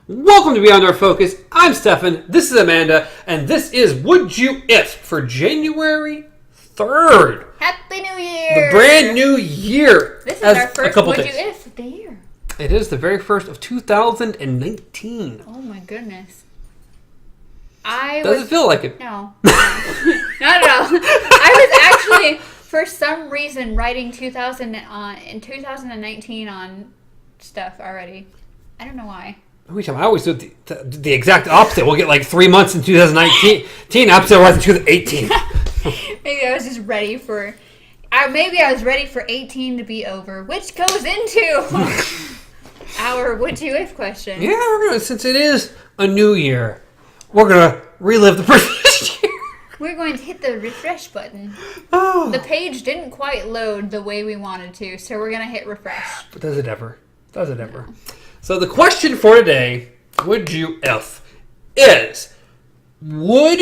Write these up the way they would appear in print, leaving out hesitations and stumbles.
Welcome to Beyond Our Focus. I'm Stefan, this is Amanda, and this is Would You If for January 3rd. Happy New Year! The brand new year. This is our first Would You If of the year. It is the very first of 2019. Oh my goodness. Does it feel like it? No. Not at all. I was actually, for some reason, writing 2019 on stuff already. I don't know why. I always do the exact opposite. We'll get like 3 months in 2019, opposite was in 2018. Maybe I was just ready for... Maybe I was ready for 18 to be over, which goes into our Would You If question. Yeah, since it is a new year, we're going to relive the previous year. We're going to hit the refresh button. Oh. The page didn't quite load the way we wanted to, so we're going to hit refresh. But does it ever? No. So the question for today, Would You If, is would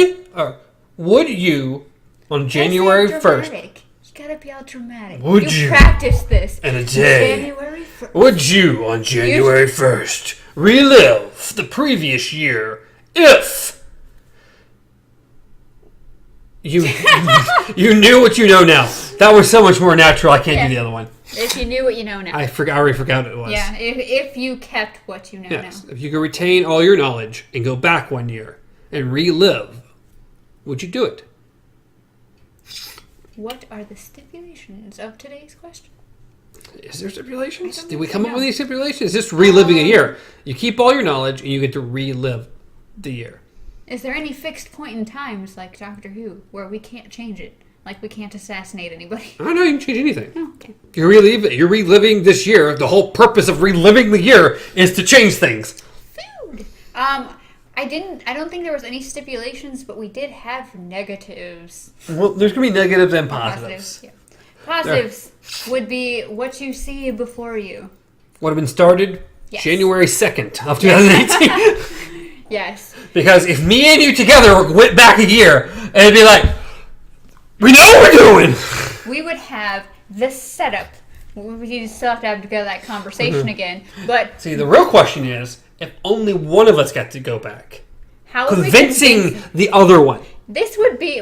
you on January 1st? You gotta be all dramatic. Would you practice this in a day? January 1st. Would you on January 1st relive the previous year if you knew what you know now? That was so much more natural. I can't do the other one. If you knew what you know now. I already forgot what it was. Yeah, if you kept what you know now. If you could retain all your knowledge and go back 1 year and relive, would you do it? What are the stipulations of today's question? Is there stipulations? Did we come up with any stipulations? It's just reliving a year. You keep all your knowledge and you get to relive the year. Is there any fixed point in times like Doctor Who where we can't change it? Like we can't assassinate anybody? I don't know, you can change anything. Oh, okay. You're reliving this year. The whole purpose of reliving the year is to change things. Food! I don't think there was any stipulations, but we did have negatives. Well, there's going to be negatives and positives. Yeah. Positives would be what you see before you. Would have been started January 2nd of 2018. Yes. Because if me and you together went back a year, it'd be like, we know what we're doing! We would have the setup. We still have to have that conversation again. But see, the real question is, if only one of us got to go back. How convincing the other one. This would be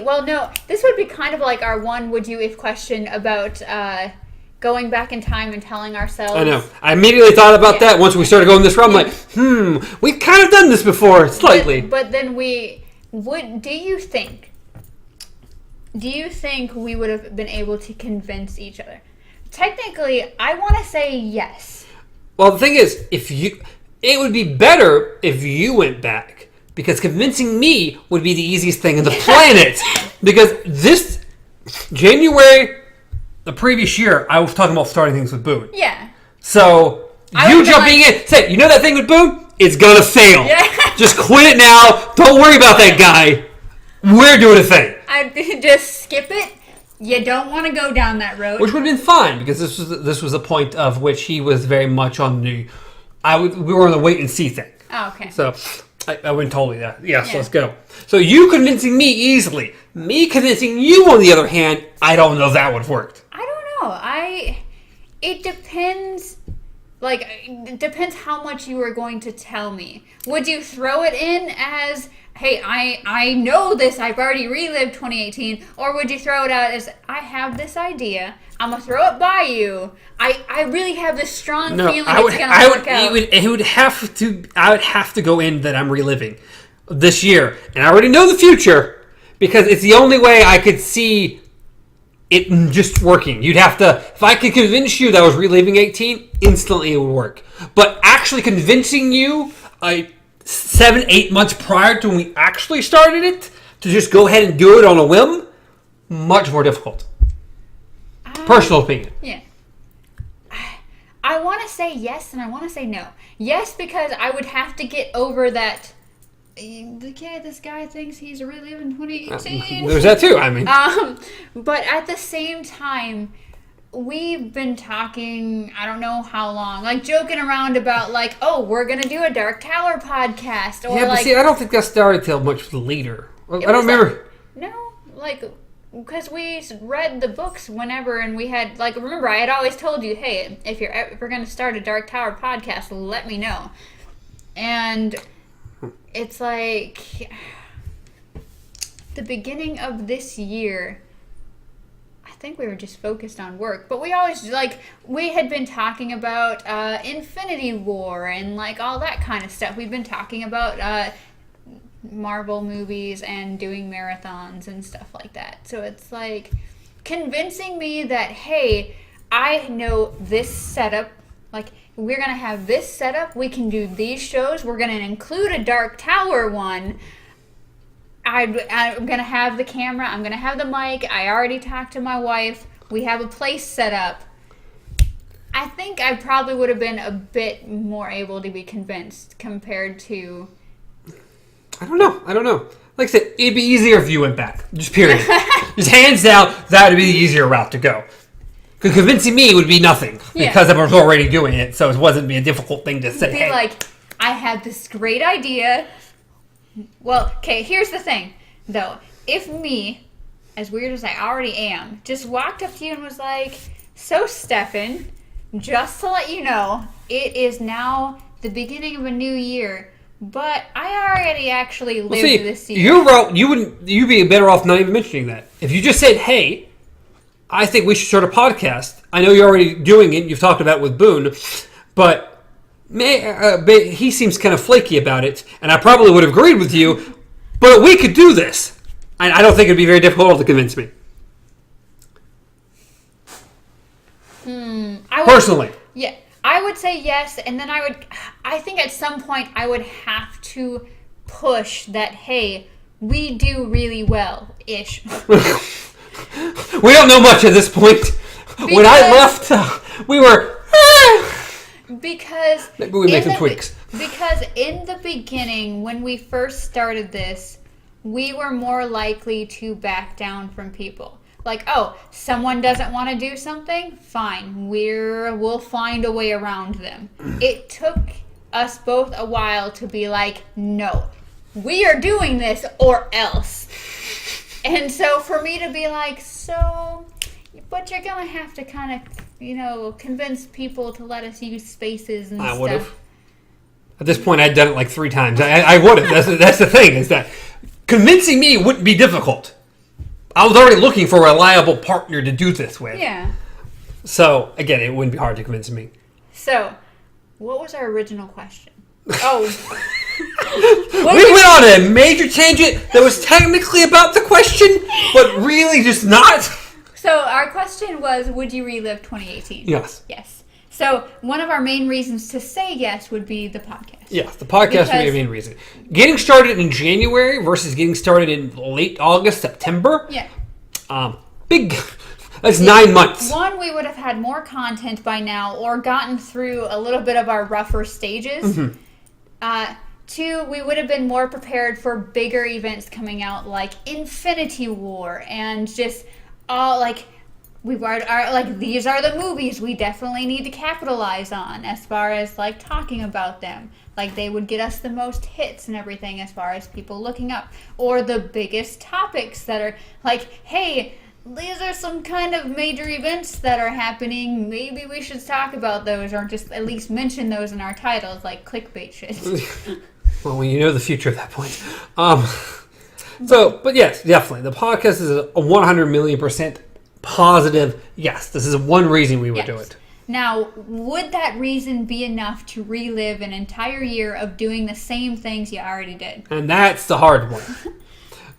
kind of like our one Would You If question about going back in time and telling ourselves. I know. I immediately thought about that once we started going this route. I'm like, we've kind of done this before, slightly. But then do you think we would have been able to convince each other? Technically, I want to say yes. Well, the thing is, it would be better if you went back, because convincing me would be the easiest thing on the planet. Because this January, the previous year, I was talking about starting things with Boone. Yeah. So you jumping in, say, you know that thing with Boone? It's gonna fail. Yeah. Just quit it now. Don't worry about that guy. We're doing a thing. I'd just skip it. You don't want to go down that road. Which would have been fine, because this was a point of which he was very much on the... we were on the wait and see thing. Oh, okay. So I went totally that. Yes, let's go. So you convincing me easily. Me convincing you, on the other hand, I don't know if that would have worked. I don't know. It depends... it depends how much you are going to tell me. Would you throw it in as... hey, I know this, I've already relived 2018, or would you throw it out as, I have this idea, I'm going to throw it by you, I really have this strong feeling it's going to work out. I would have to go in that I'm reliving this year, and I already know the future, because it's the only way I could see it just working. You'd have to, if I could convince you that I was reliving 18, instantly it would work. But actually convincing you, 7-8 months prior to when we actually started it, to just go ahead and do it on a whim, much more difficult. Personal opinion. Yeah. I want to say yes and I want to say no. Yes, because I would have to get over that. Okay, this guy thinks he's reliving 2018. There's that too. I mean, but at the same time, we've been talking, I don't know how long, joking around about, we're going to do a Dark Tower podcast. Or but see, I don't think that started till much later. I don't remember. Because we read the books whenever, and we had, remember, I had always told you, hey, if you're ever going to start a Dark Tower podcast, let me know. And it's like the beginning of this year, I think we were just focused on work, but we always, like, we had been talking about Infinity War and, like, all that kind of stuff. We've been talking about Marvel movies and doing marathons and stuff like that. So it's like convincing me that, hey, I know this setup, like, we're going to have this setup, we can do these shows, we're going to include a Dark Tower one. I'm going to have the camera, I'm going to have the mic, I already talked to my wife, we have a place set up. I think I probably would have been a bit more able to be convinced compared to... I don't know. Like I said, it'd be easier if you went back. Just period. Just hands down, that would be the easier route to go. Because convincing me would be nothing. Because I was already doing it, so it wasn't a difficult thing to say. Be like, I had this great idea... Well, okay, here's the thing, though. If me, as weird as I already am, just walked up to you and was like, so, Stefan, just to let you know, it is now the beginning of a new year, but I already actually lived this year. You'd be better off not even mentioning that. If you just said, hey, I think we should start a podcast. I know you're already doing it. You've talked about it with Boone, but he seems kind of flaky about it, and I probably would have agreed with you, but we could do this. I don't think it'd be very difficult to convince me. Personally. Yeah, I would say yes, and then I think at some point I would have to push that, hey, we do really well-ish. We don't know much at this point. When I left, we were... Because maybe we make some tweaks. Because in the beginning, when we first started this, we were more likely to back down from people. Like, oh, someone doesn't want to do something? Fine, we'll find a way around them. It took us both a while to be like, no, we are doing this or else. And so for me to be like, so, but you're going to have to kind of, convince people to let us use spaces and stuff. I would have. At this point, I'd done it like 3 times. I would have. That's the thing, is that convincing me wouldn't be difficult. I was already looking for a reliable partner to do this with. Yeah. So, again, it wouldn't be hard to convince me. So, what was our original question? Oh. We went on a major tangent that was technically about the question, but really just not. So our question was, would you relive 2018? Yes. Yes. So one of our main reasons to say yes would be the podcast. Yes, the podcast would be the main reason. Getting started in January versus getting started in late August, September. Yeah. Big. That's 9 months. One, we would have had more content by now or gotten through a little bit of our rougher stages. Mm-hmm. 2, we would have been more prepared for bigger events coming out like Infinity War and just... like these are the movies we definitely need to capitalize on as far as like talking about them. Like they would get us the most hits and everything as far as people looking up, or the biggest topics that are like, hey, these are some kind of major events that are happening. Maybe we should talk about those, or just at least mention those in our titles, like clickbait shit. Well, when you know the future at that point. But yes, definitely. The podcast is a 100,000,000% positive. Yes, this is one reason we would do it. Now, would that reason be enough to relive an entire year of doing the same things you already did? And that's the hard one.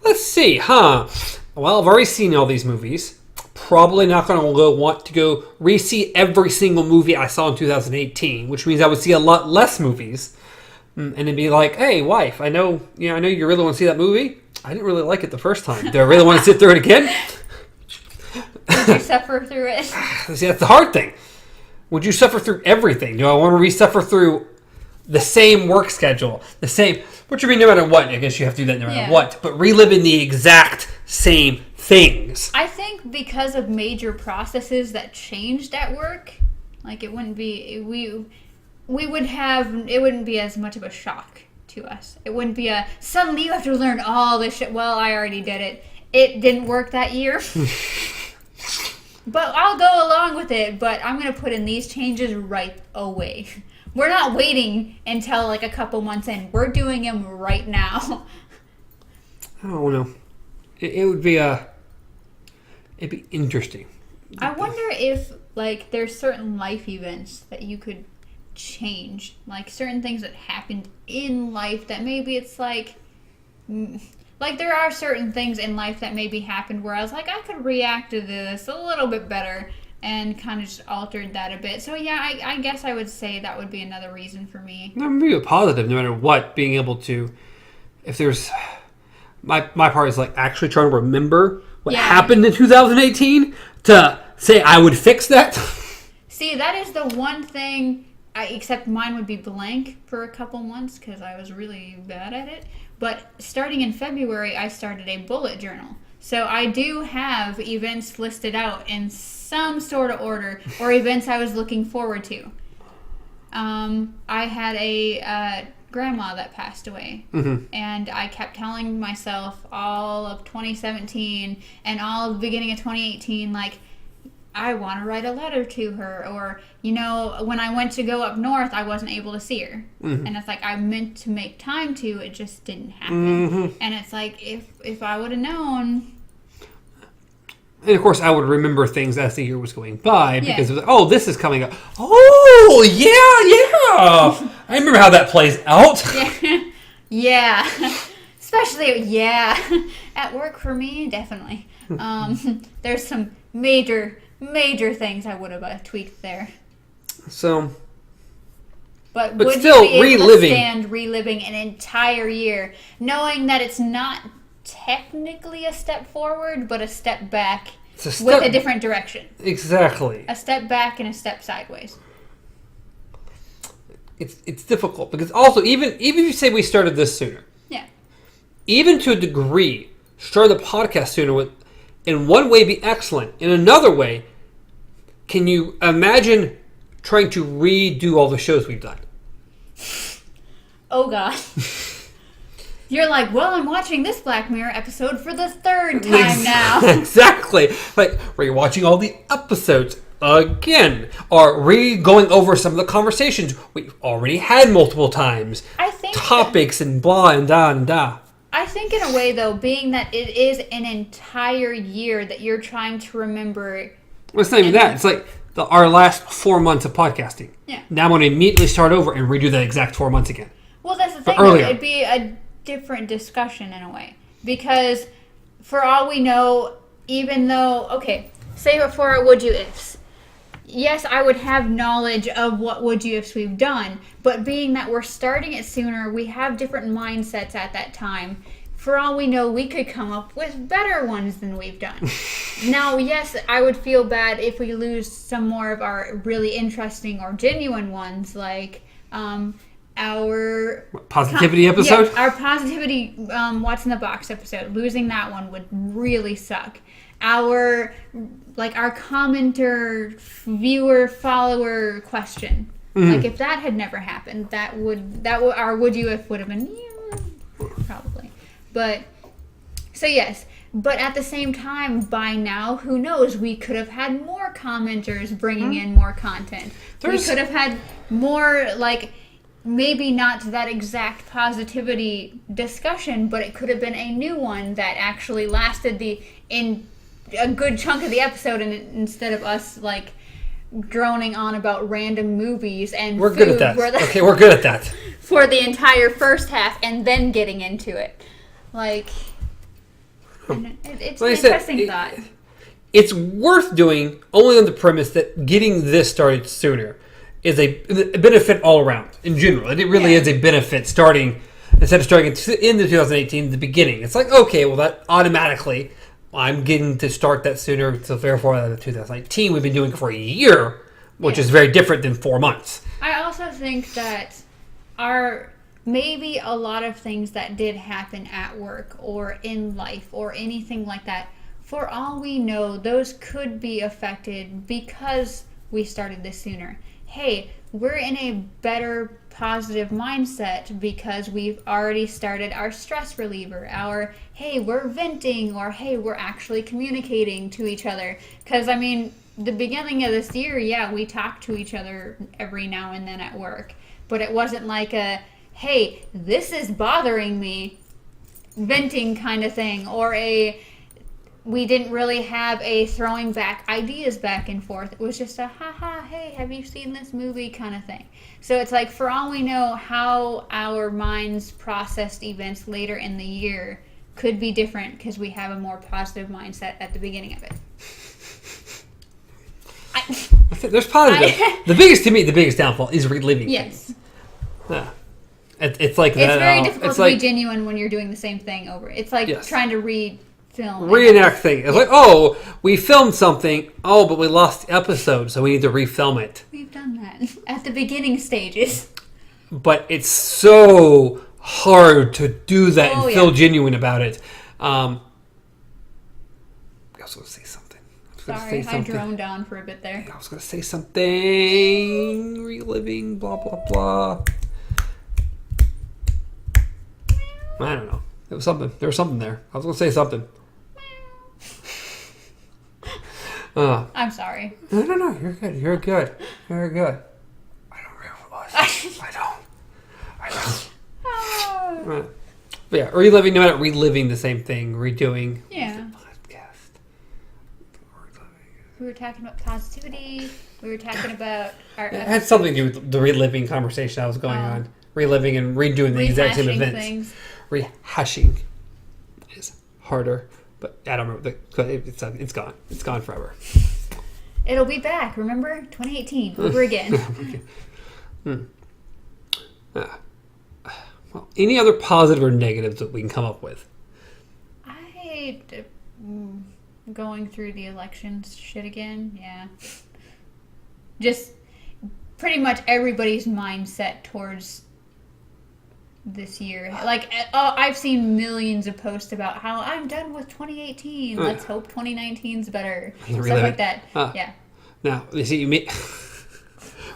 Let's see, Well, I've already seen all these movies. Probably not going to want to go re-see every single movie I saw in 2018, which means I would see a lot less movies. And it'd be like, hey, wife, I know you really want to see that movie. I didn't really like it the first time. Do I really want to sit through it again? Did you suffer through it? See, that's the hard thing. Would you suffer through everything? Do I want to re-suffer through the same work schedule? The same... Which would be no matter what. I guess you have to do that no matter what. But reliving the exact same things. I think because of major processes that changed at work, like it wouldn't be... We would have... It wouldn't be as much of a shock to us. It wouldn't be suddenly you have to learn all this shit. Well, I already did it. It didn't work that year. But I'll go along with it, but I'm going to put in these changes right away. We're not waiting until like a couple months in. We're doing them right now. I don't know. It would be it'd be interesting. I wonder if like there's certain life events that you could change, like certain things that happened in life that maybe it's like there are certain things in life that maybe happened where I was like, I could react to this a little bit better and kind of just altered that a bit. So yeah, I guess I would say that would be another reason for me. That would be a positive, no matter what, being able to, if there's, my part is like actually trying to remember what happened in 2018 to say I would fix that. See, that is the one thing, except mine would be blank for a couple months because I was really bad at it. But starting in February, I started a bullet journal. So I do have events listed out in some sort of order, or events I was looking forward to. I had a grandma that passed away. Mm-hmm. And I kept telling myself all of 2017 and all of the beginning of 2018, like, I want to write a letter to her. Or, you know, when I went to go up north, I wasn't able to see her. Mm-hmm. And it's like, I meant to make time to, it just didn't happen. Mm-hmm. And it's like, if I would have known. And of course, I would remember things as the year was going by because it was like, oh, this is coming up. Oh, yeah. I remember how that plays out. Yeah. Especially, at work for me, definitely. There's some major things I would have tweaked there. So, but would still you be able to stand reliving an entire year, knowing that it's not technically a step forward, but a step back with a different direction? Exactly. A step back and a step sideways. It's difficult because also even if you say we started this sooner, even to a degree, starting the podcast sooner would, in one way, be excellent. In another way, can you imagine trying to redo all the shows we've done? Oh, God. You're like, well, I'm watching this Black Mirror episode for the third time now. Exactly. Like, we're watching all the episodes again. Or going over some of the conversations we've already had multiple times. I think topics and blah and da and da. I think in a way, though, being that it is an entire year that you're trying to remember. Well, it's not even that. It's like our last 4 months of podcasting. Yeah. Now I'm going to immediately start over and redo that exact 4 months again. Well, that's the thing. Though, it'd be a different discussion in a way. Because for all we know, even though, okay, say it for our would you ifs. Yes, I would have knowledge of what would you ifs we've done, but being that we're starting it sooner, we have different mindsets at that time. For all we know, we could come up with better ones than we've done. Now, yes, I would feel bad if we lose some more of our really interesting or genuine ones, like our positivity episode? Yeah, our positivity What's in the Box episode. Losing that one would really suck. Our commenter, viewer, follower question. Mm-hmm. Like if that had never happened, our would you if would have been probably. But so yes, but at the same time, by now, who knows? We could have had more commenters bringing in more content. We could have had more maybe not that exact positivity discussion, but it could have been a new one that actually lasted in a good chunk of the episode, and instead of us droning on about random movies and we're good at that. Okay, we're good at that for the entire first half, and then getting into it. It's an interesting thought. It's worth doing only on the premise that getting this started sooner is a benefit all around in general. It really is a benefit starting instead of starting in the 2018 the beginning. It's like, okay, well that automatically I'm getting to start that sooner, so therefore the 2019 we've been doing for a year, which is very different than 4 months. I also think that maybe a lot of things that did happen at work or in life or anything like that, for all we know, those could be affected because we started this sooner. Hey, we're in a better positive mindset because we've already started our stress reliever, our, hey, we're venting, or hey, we're actually communicating to each other. Because, I mean, the beginning of this year, yeah, we talked to each other every now and then at work. But it wasn't like a, hey, this is bothering me, venting kind of thing, or we didn't really have a throwing back ideas back and forth. It was just a haha, hey, have you seen this movie kind of thing. So it's like, for all we know, how our minds processed events later in the year could be different because we have a more positive mindset at the beginning of it. There's positive. The biggest downfall is reliving yes. things. Yeah. It's like it's that. very difficult it's to like, be genuine when you're doing the same thing over. It's like trying to film. Reenact thing. It's like, oh, we filmed something. Oh, but we lost the episode, so we need to refilm it. We've done that at the beginning stages. But it's so hard to do that and feel genuine about it. I was going to say something. Sorry, I droned on for a bit there. I was going to say something. Reliving, blah, blah, blah. I don't know. It was something. There was something there. I was going to say something. I'm sorry. No. You're good. You're good. You're good. I don't remember what it was. I don't. But yeah, reliving, no matter reliving the same thing, redoing. Yeah. The podcast. We were talking about positivity. We were talking about our. It had something to do with the reliving conversation I was going on. Reliving and redoing the exact same events. Things. Rehashing is harder, but I don't remember. It's gone. It's gone forever. It'll be back. Remember, 2018 over again. Well, any other positive or negatives that we can come up with? Going through the elections shit again. Yeah, just pretty much everybody's mindset towards this year. Like, I've seen millions of posts about how I'm done with 2018. Let's hope 2019's better. Stuff like that. Yeah. Now, you see,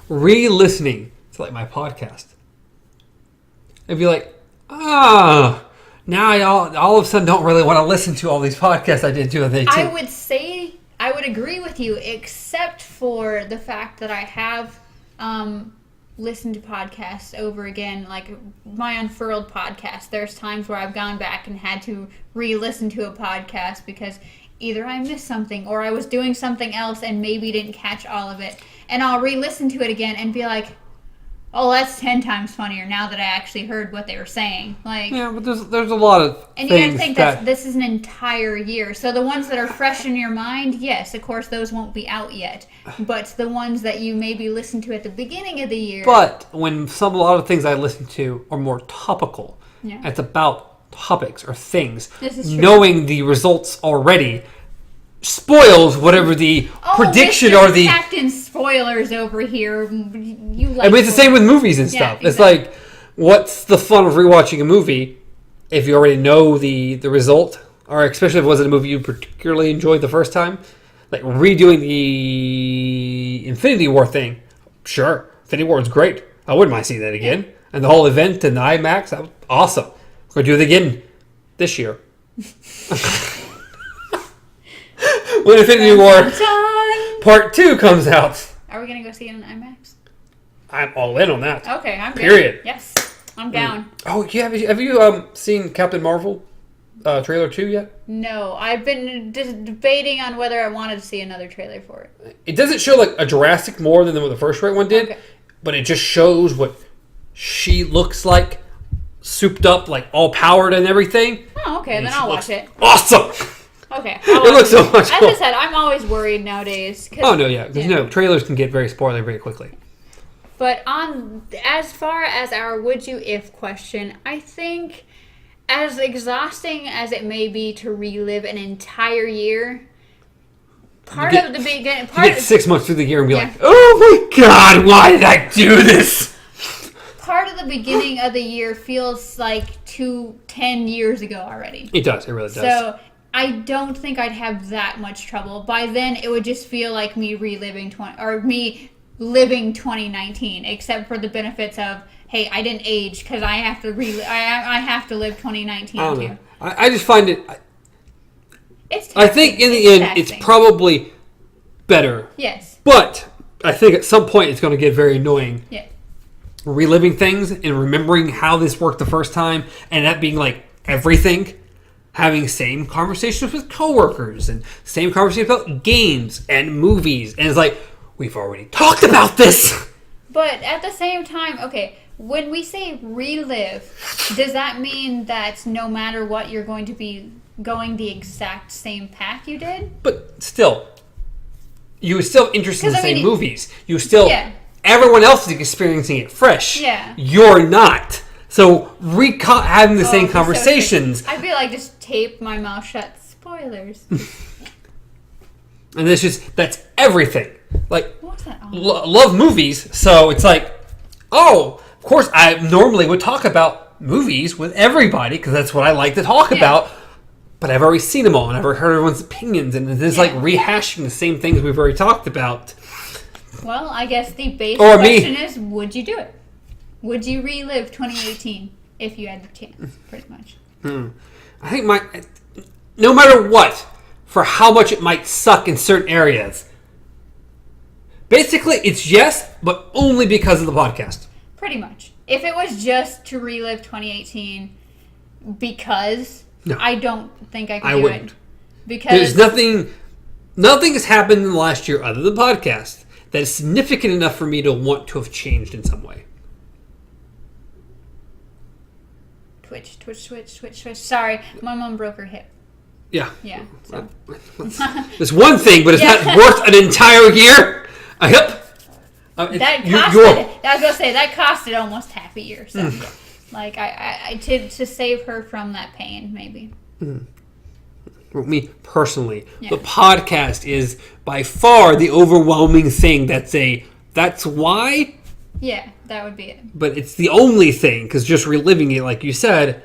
re-listening to like my podcast, I'd be like, now I all of a sudden don't really want to listen to all these podcasts I did 2018. I would agree with you, except for the fact that I have listened to podcasts over again, like my Unfurled podcast. There's times where I've gone back and had to re-listen to a podcast because either I missed something or I was doing something else and maybe didn't catch all of it. And I'll re-listen to it again and be like, oh, that's 10 times funnier now that I actually heard what they were saying. Like, yeah, but there's a lot of and you gotta think that this is an entire year. So the ones that are fresh in your mind, yes, of course, those won't be out yet. But the ones that you maybe listened to at the beginning of the year. But when a lot of things I listen to are more topical, it's about topics or things. This is true. Knowing the results already spoils whatever the prediction Mr. or the Captain Spoilers over here. You like? I mean, it's the same with movies and stuff. Exactly. It's like, what's the fun of rewatching a movie if you already know the result, or especially if it wasn't a movie you particularly enjoyed the first time? Like redoing the Infinity War thing. Sure, Infinity War is great. I wouldn't mind seeing that again. And the whole event in the IMAX, that was awesome. We're gonna do it again this year. When Infinity War Part 2 comes out. Are we going to go see it in IMAX? I'm all in on that. Okay, I'm Period. Good. Yes, I'm down. Oh, yeah. Have you seen Captain Marvel trailer 2 yet? No, I've been debating on whether I wanted to see another trailer for it. It doesn't show like a Jurassic more than what the first one did, but it just shows what she looks like, souped up, like all powered and everything. Oh, okay, then I'll watch it. Awesome! Okay. It looks so much cool. As I said, I'm always worried nowadays. Oh, no, yeah. Because, trailers can get very spoilery very quickly. But as far as our would you if question, I think as exhausting as it may be to relive an entire year, you get 6 months through the year and be like, oh my God, why did I do this? Part of the beginning of the year feels like 10 years ago already. It does. It really does. So I don't think I'd have that much trouble. By then, it would just feel like me reliving me living 2019, except for the benefits of, hey, I didn't age because I have to I have to live 2019 I don't too. know. I just find it. It's I think in the end, it's probably better. Yes. But I think at some point it's going to get very annoying. Yeah. Reliving things and remembering how this worked the first time, and that being like everything. Having same conversations with coworkers and same conversations about games and movies, and it's like we've already talked about this. But at the same time, okay, when we say relive, does that mean that no matter what, you're going to be going the exact same path you did? But still, you were still interested in the same movies. You still, everyone else is experiencing it fresh. Yeah. You're not. So having the same conversations. So I feel like just tape my mouth shut. Spoilers. And that's everything. Like, what's that? Love movies, so it's like, oh, of course I normally would talk about movies with everybody because that's what I like to talk about. But I've already seen them all, and I've already heard everyone's opinions, and it's like rehashing the same things we've already talked about. Well, I guess the base question is, would you do it? Would you relive 2018 if you had the chance, pretty much? I think no matter what, for how much it might suck in certain areas, basically it's yes, but only because of the podcast. Pretty much. If it was just to relive 2018 because... No. I don't think I could do wouldn't. it. Because there's nothing has happened in the last year other than the podcast that is significant enough for me to want to have changed in some way. Twitch. Sorry, my mom broke her hip. Yeah. Yeah. So. There's one thing, but it's not worth an entire year. A hip. I was gonna say that costed almost half a year. So. Like, I to save her from that pain, maybe. For me, personally, the podcast is by far the overwhelming thing that's why? Yeah, that would be it. But it's the only thing, because just reliving it, like you said,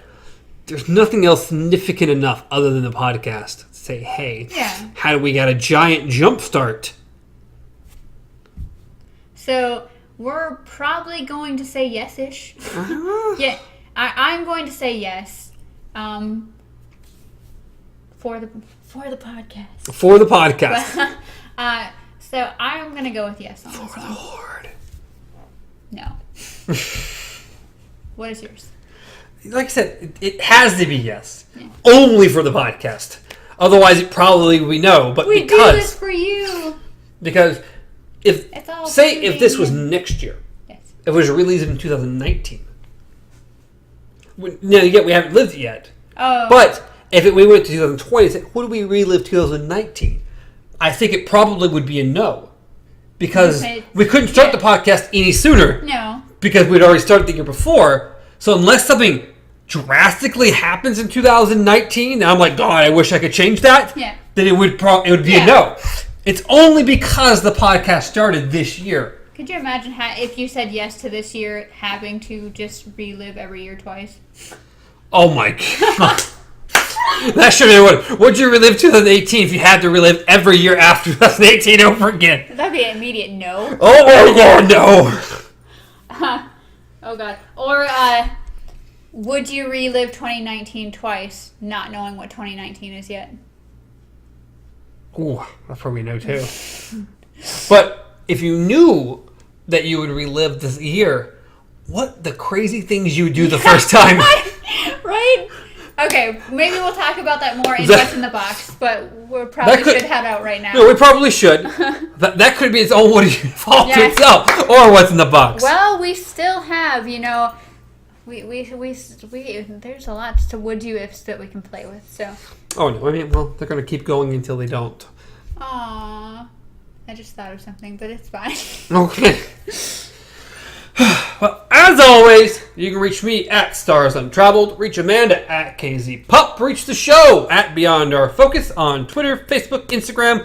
there's nothing else significant enough other than the podcast to say, hey, how do we get a giant jump start? So... we're probably going to say yes-ish. Yeah, I'm going to say yes. For the podcast. For the podcast. So I'm going to go with yes on this one. For the Lord. No. What is yours? Like I said, it has to be yes. Yeah. Only for the podcast. Otherwise, it probably we know. But we do this for you. Because... If this was next year, if it was released in 2019, we haven't lived it yet. Oh. But if we went to 2020 and said, "Would we relive 2019?" I think it probably would be a no, because we couldn't start the podcast any sooner. No, because we'd already started the year before. So unless something drastically happens in 2019, and I'm like, God, I wish I could change that. Yeah. Then it would be a no. It's only because the podcast started this year. Could you imagine if you said yes to this year, having to just relive every year twice? Oh my God. That should be what. Would you relive 2018 if you had to relive every year after 2018 over again? That'd be an immediate no. Oh my God, no. Oh God. Or would you relive 2019 twice, not knowing what 2019 is yet? Ooh, that's probably no too. But if you knew that you would relive this year, what the crazy things you would do the first time? Right? Okay, maybe we'll talk about that more in What's in the Box, but we probably should head out right now. No, we probably should. that could be its own fault to itself, or What's in the Box. Well, we still have, we there's a lot to would you ifs that we can play with, so. Oh no! I mean, well, they're going to keep going until they don't. Aww, I just thought of something, but it's fine. Okay. Well, as always, you can reach me at Stars Untraveled, reach Amanda at KZPup, reach the show at Beyond Our Focus on Twitter, Facebook, Instagram,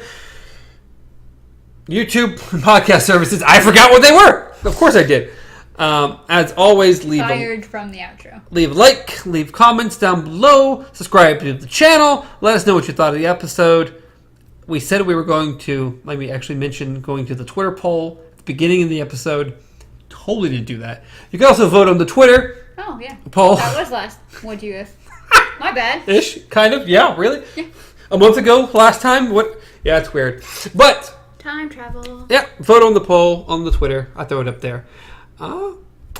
YouTube, and podcast services. I forgot what they were. Of course I did. As always, from the outro. Leave a like, leave comments down below, subscribe to the channel, let us know what you thought of the episode. We said we were going to, like we actually mentioned, going to the Twitter poll. the beginning of the episode. Totally didn't do that. You can also vote on the Twitter Oh, yeah. poll. That was last. What'd you guess? My bad. Ish, kind of. Yeah, really? Yeah. A month ago, last time? What? Yeah, it's weird. But, Time travel. yeah, vote on the poll on the Twitter. I throw it up there.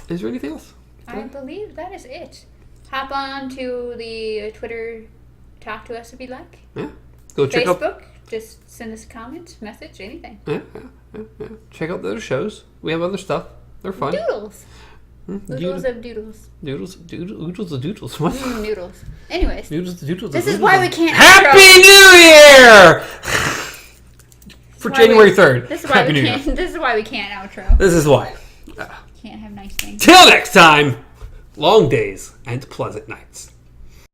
Is there anything else? I believe that is it. Hop on to the Twitter. Talk to us if you'd like. Yeah. Go check out. Facebook. Just send us a comment, message, anything. Yeah. Check out the other shows. We have other stuff. They're fun. Doodles. Oodles of doodles. Oodles of doodles. What? Noodles. Anyways. Noodles of doodles. This is why we can't Happy New Year! For January 3rd. This is why Happy we New can't. Year. This is why we can't outro. This is why. Can't have nice things. Till next time, long days and pleasant nights.